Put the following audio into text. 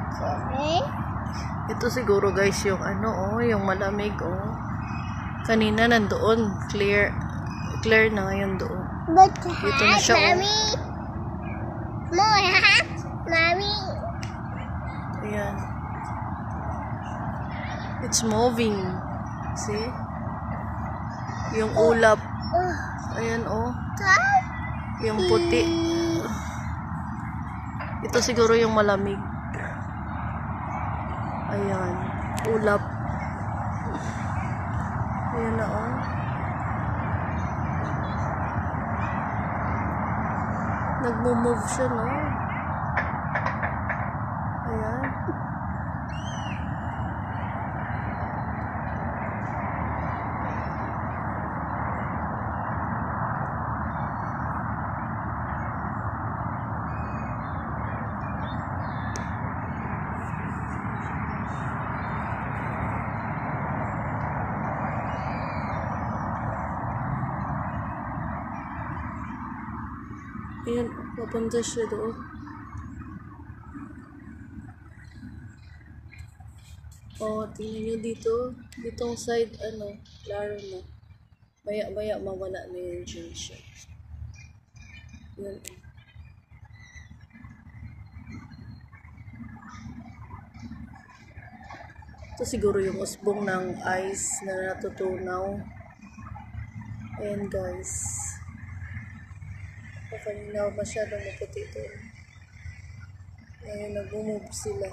Okay. Ito siguro guys yung ano yung malamig Kanina nandoon, clear na ngayon doon. But Dito na siya Mommy. More hat, Mommy. Ayan. It's moving. See? Yung ulap. Ayan yung puti. Ito siguro yung malamig. Ayan. Ulap. Ayan na Nagmo-move siya, no? Ayan. Ayan, papunta siya doon. Tingnan nyo dito. Ditong side, klaro na. Maya mawala na yun siya. Yan. Ito siguro yung usbong ng ice na natutunaw. Ayan guys. Kanina masyadong maputi ito. Ayan, nag-move sila.